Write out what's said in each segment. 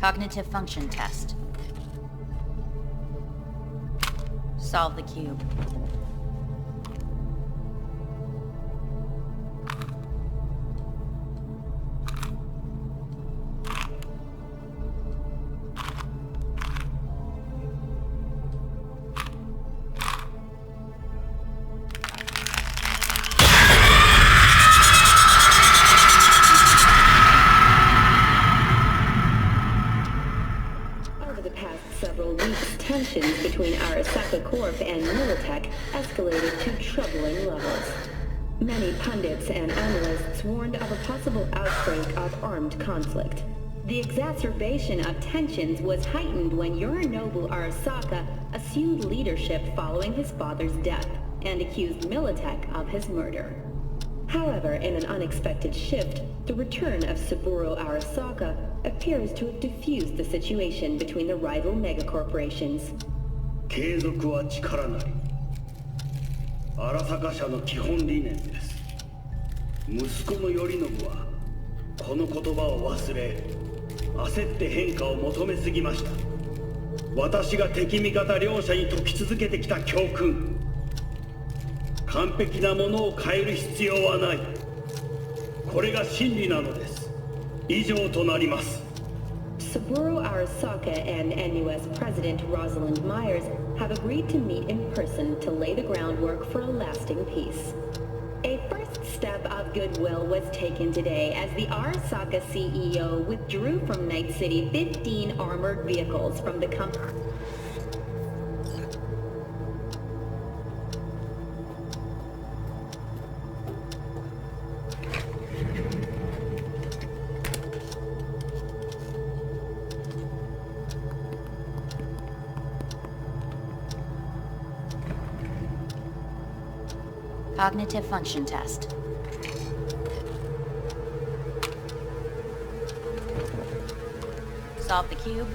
Cognitive function test. Solve the cube. Tensions between Arasaka Corp and Militech escalated to troubling levels. Many pundits and analysts warned of a possible outbreak of armed conflict. The exacerbation of tensions was heightened when Yorinobu Arasaka assumed leadership following his father's death and accused Militech of his murder. However, in an unexpected shift, the return of Saburo Arasaka appears to have diffused the situation between the rival megacorporations. 継続は力なり。荒坂社の基本理念です。息子の頼信はこの言葉を忘れ、焦って変化を求めすぎました。私が敵味方両者に説き続けてきた教訓。完璧なものを変える必要はない。これが真理なのです。以上となります。Saburo Arasaka and NUS President Rosalind Myers have agreed to meet in person to lay the groundwork for a lasting peace. A first step of goodwill was taken today as the Arasaka CEO withdrew from Night City 15 armored vehicles from the company. Cognitive function test. Solve the cube.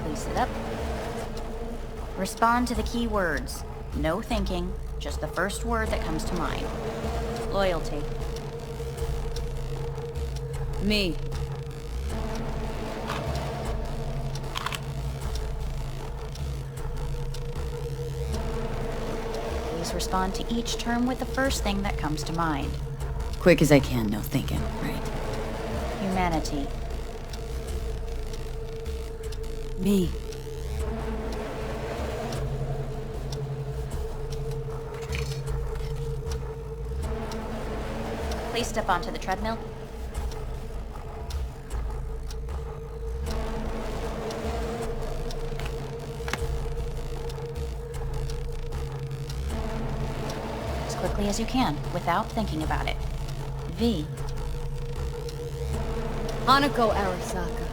Place it up. Respond to the key words. No thinking, just the first word that comes to mind. Loyalty. Me. Respond to each term with the first thing that comes to mind. Quick as I can, no thinking, right? Humanity. Me. Please step onto the treadmill. Quickly as you can, without thinking about it. V. Hanako Arasaka.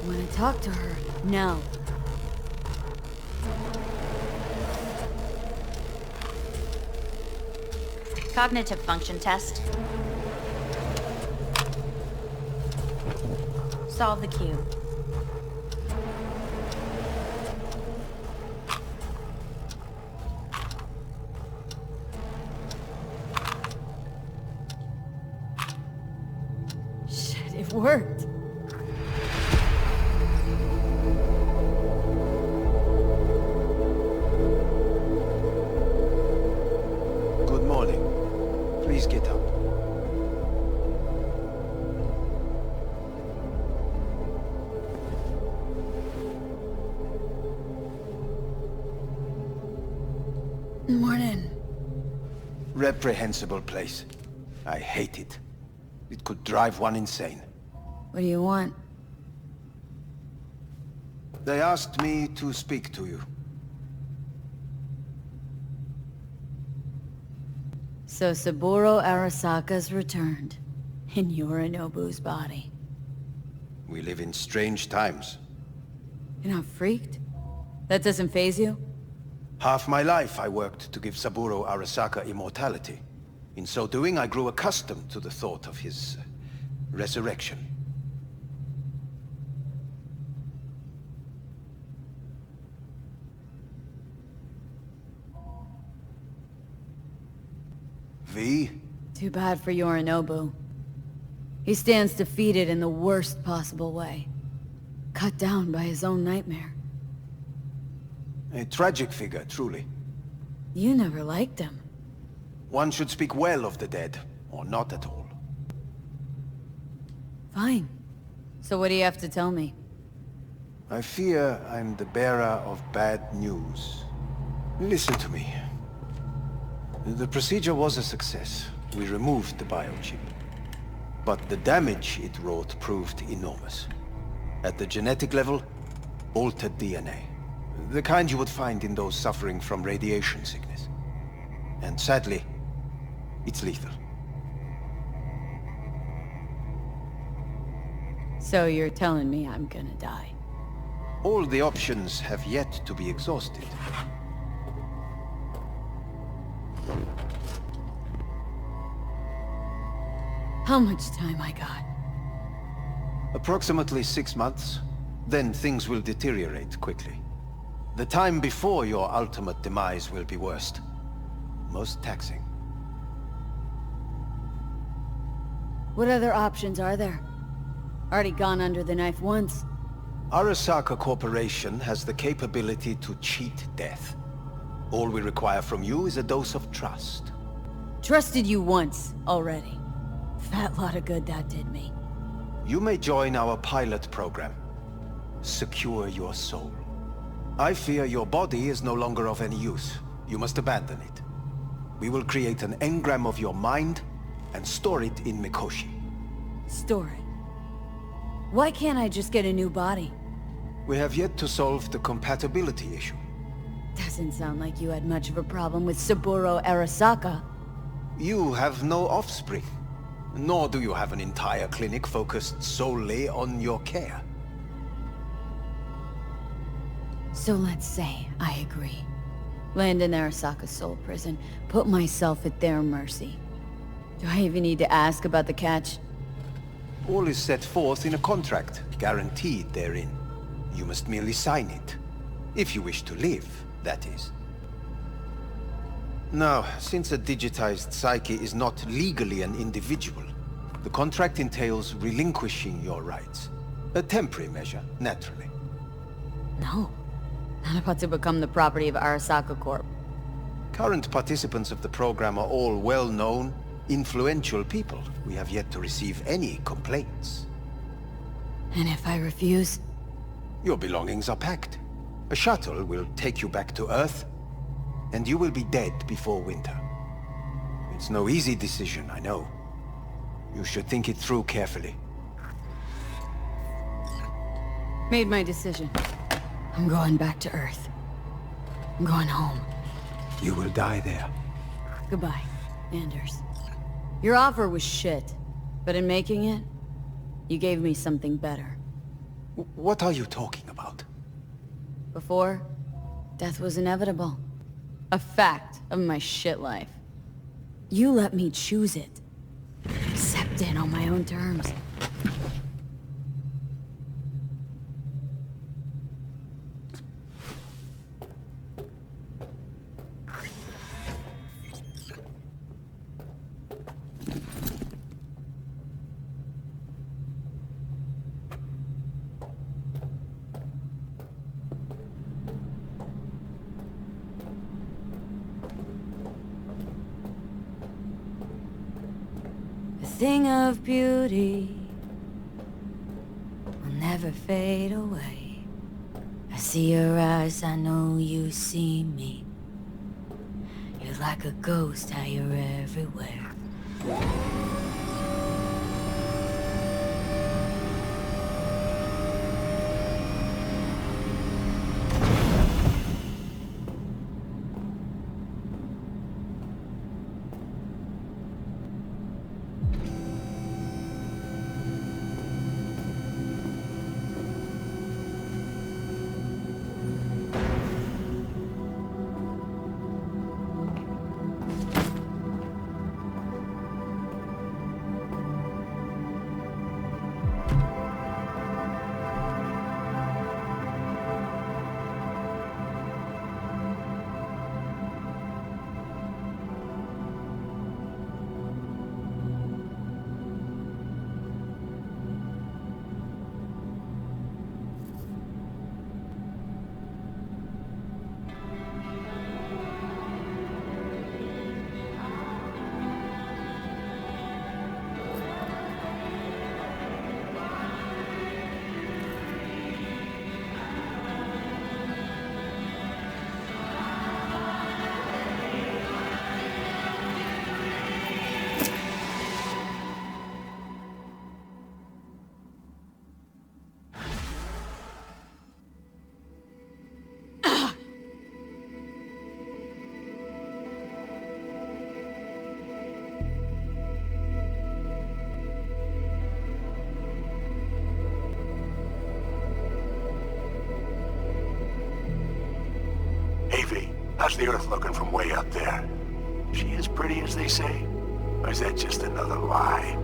I'm gonna talk to her now. Cognitive function test. Solve the cube. It worked. Good morning. Please get up. Morning. Reprehensible place. I hate it. It could drive one insane. What do you want? They asked me to speak to you. So Saburo Arasaka's returned, in Yorinobu's body. We live in strange times. You're not freaked? That doesn't faze you? Half my life I worked to give Saburo Arasaka immortality. In so doing, I grew accustomed to the thought of his resurrection. V? Too bad for Yorinobu. He stands defeated in the worst possible way. Cut down by his own nightmare. A tragic figure, truly. You never liked him. One should speak well of the dead, or not at all. Fine. So what do you have to tell me? I fear I'm the bearer of bad news. Listen to me. The procedure was a success. We removed the biochip. But the damage it wrought proved enormous. At the genetic level, altered DNA. The kind you would find in those suffering from radiation sickness. And sadly, it's lethal. So you're telling me I'm gonna die? All the options have yet to be exhausted. How much time I got? Approximately 6 months. Then things will deteriorate quickly. The time before your ultimate demise will be worst. Most taxing. What other options are there? Already gone under the knife once. Arasaka Corporation has the capability to cheat death. All we require from you is a dose of trust. Trusted you once, already. Fat lot of good that did me. You may join our pilot program. Secure your soul. I fear your body is no longer of any use. You must abandon it. We will create an engram of your mind and store it in Mikoshi. Store it. Why can't I just get a new body? We have yet to solve the compatibility issue. Doesn't sound like you had much of a problem with Saburo Arasaka. You have no offspring. Nor do you have an entire clinic focused solely on your care. So let's say I agree. Land in Arasaka's soul prison, put myself at their mercy. Do I even need to ask about the catch? All is set forth in a contract, guaranteed therein. You must merely sign it. If you wish to live, that is. Now, since a digitized psyche is not legally an individual, the contract entails relinquishing your rights. A temporary measure, naturally. No. Not about to become the property of Arasaka Corp. Current participants of the program are all well-known, influential people. We have yet to receive any complaints. And if I refuse? Your belongings are packed. A shuttle will take you back to Earth, and you will be dead before winter. It's no easy decision, I know. You should think it through carefully. Made my decision. I'm going back to Earth. I'm going home. You will die there. Goodbye, Anders. Your offer was shit, but in making it, you gave me something better. What are you talking about? Before, death was inevitable. A fact of my shit life. You let me choose it. Accept it on my own terms. Thing of beauty will never fade away. I see your eyes, I know you see me. You're like a ghost, how you're everywhere. How's the Earth looking from way up there? She as pretty as they say? Or is that just another lie?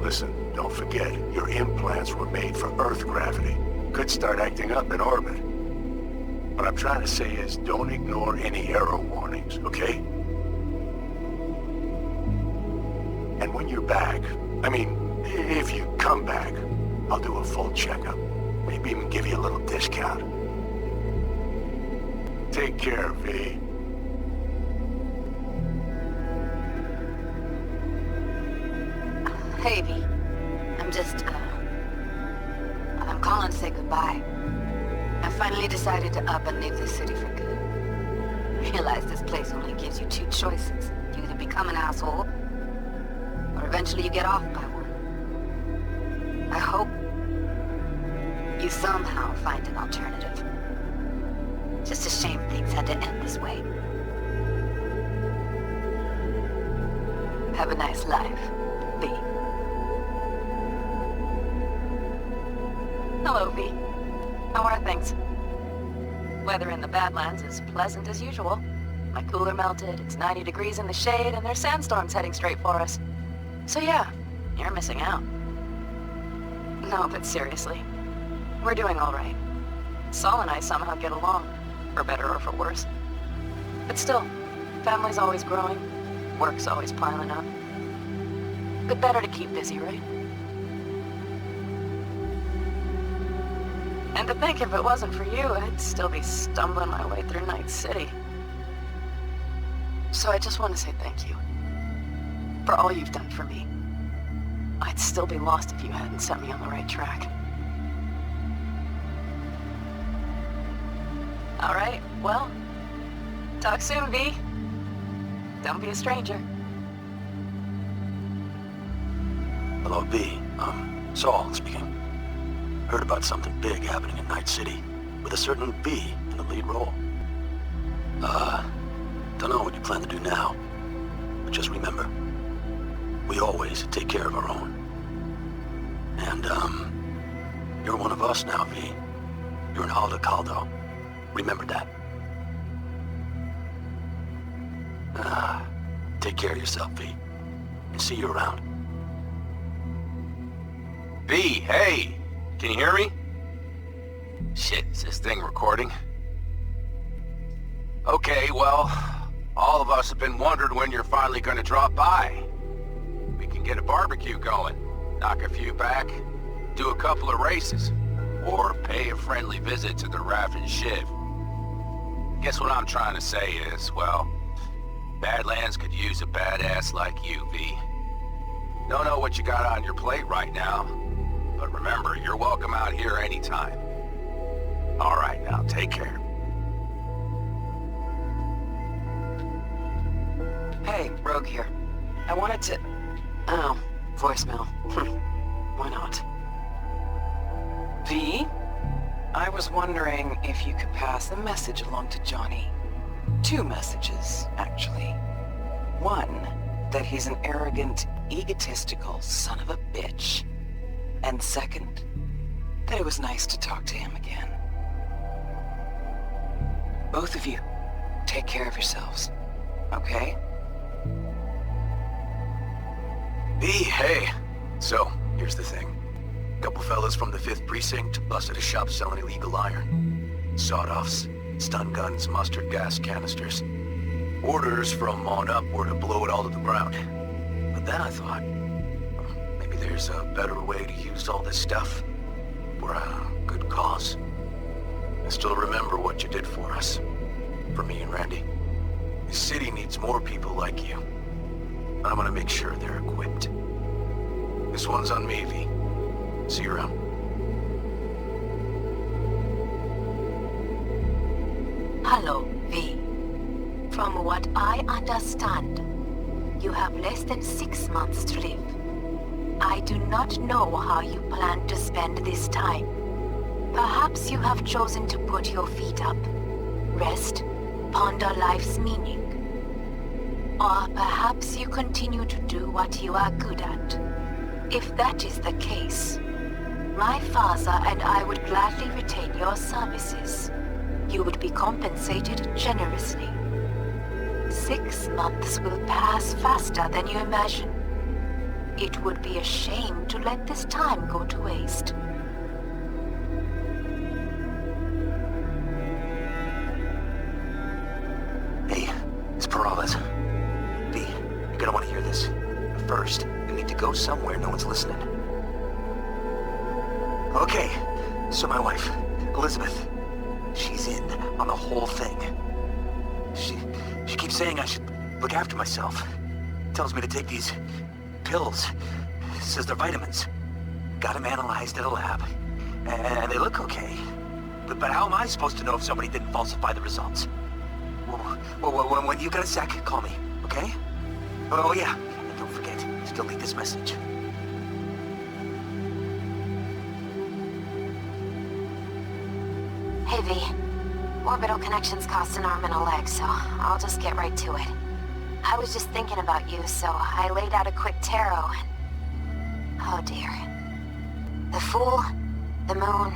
Listen, don't forget, your implants were made for Earth gravity. Could start acting up in orbit. What I'm trying to say is, don't ignore any error warnings, okay? And when you're back, I mean, if you come back, I'll do a full checkup. Maybe even give you a little discount. Take care, V. Hey, V. I'm calling to say goodbye. I finally decided to up and leave this city for good. Realize this place only gives you two choices. You either become an asshole, or eventually you get off by one. I hope you somehow find an alternative. Just a shame things had to end this way. Have a nice life, V. Hello, V. How are things? Weather in the Badlands is pleasant as usual. My cooler melted, it's 90 degrees in the shade, and there's sandstorms heading straight for us. So yeah, you're missing out. No, but seriously, we're doing all right. Saul and I somehow get along, for better or for worse. But still, family's always growing, work's always piling up. But better to keep busy, right? And to think if it wasn't for you, I'd still be stumbling my way through Night City. So I just want to say thank you. For all you've done for me. I'd still be lost if you hadn't set me on the right track. Alright, well, talk soon, V. Don't be a stranger. Hello, V. Saul speaking. Heard about something big happening in Night City, with a certain V in the lead role. Don't know what you plan to do now, but just remember, we always take care of our own. And, you're one of us now, V. You're an Alda Caldo. Remember that. Take care of yourself, V. And see you around. V, hey! Can you hear me? Shit, is this thing recording? Okay, well, all of us have been wondering when you're finally gonna drop by. We can get a barbecue going, knock a few back, do a couple of races, or pay a friendly visit to the Raft and Shiv. Guess what I'm trying to say is, well, Badlands could use a badass like you, V. Don't know what you got on your plate right now, but remember, you're welcome out here anytime. All right, now, take care. Hey, Rogue here. I wanted to... Oh, voicemail. Why not? V? I was wondering if you could pass a message along to Johnny. 2 messages, actually. One, that he's an arrogant, egotistical son of a bitch. And second, that it was nice to talk to him again. Both of you, take care of yourselves, okay? V, hey. So, here's the thing. Couple fellas from the 5th Precinct busted a shop selling illegal iron. Sawed-offs, stun guns, mustard gas canisters. Orders from on up were to blow it all to the ground. But then I thought, maybe there's a better way to use all this stuff for a good cause. I still remember what you did for us. For me and Randy. The city needs more people like you. I'm gonna make sure they're equipped. This one's on me, V. See you around. Hello, V. From what I understand, you have less than 6 months to live. I do not know how you plan to spend this time. Perhaps you have chosen to put your feet up, rest, ponder life's meaning. Or perhaps you continue to do what you are good at. If that is the case, my father and I would gladly retain your services. you would be compensated generously. 6 months will pass faster than you imagine. It would be a shame to let this time go to waste. Hey, it's Peralez. V, you're gonna want to hear this. But first, you need to go somewhere no one's listening. Okay, so my wife, Elizabeth, she's in on the whole thing. She keeps saying I should look after myself. Tells me to take these pills. Says they're vitamins. Got them analyzed at a lab. And they look okay. But how am I supposed to know if somebody didn't falsify the results? Well, when you got a sec, call me, okay? Oh yeah, and don't forget to delete this message. Hey V, orbital connections cost an arm and a leg, so I'll just get right to it. I was just thinking about you, so I laid out a quick tarot and... oh dear. The Fool, the Moon,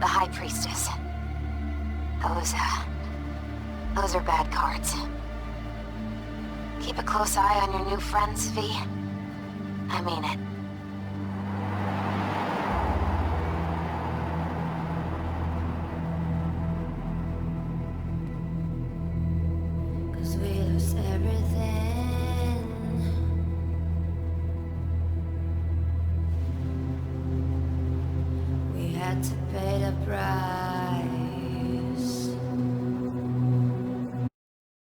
the High Priestess. Those are bad cards. Keep a close eye on your new friends, V. I mean it.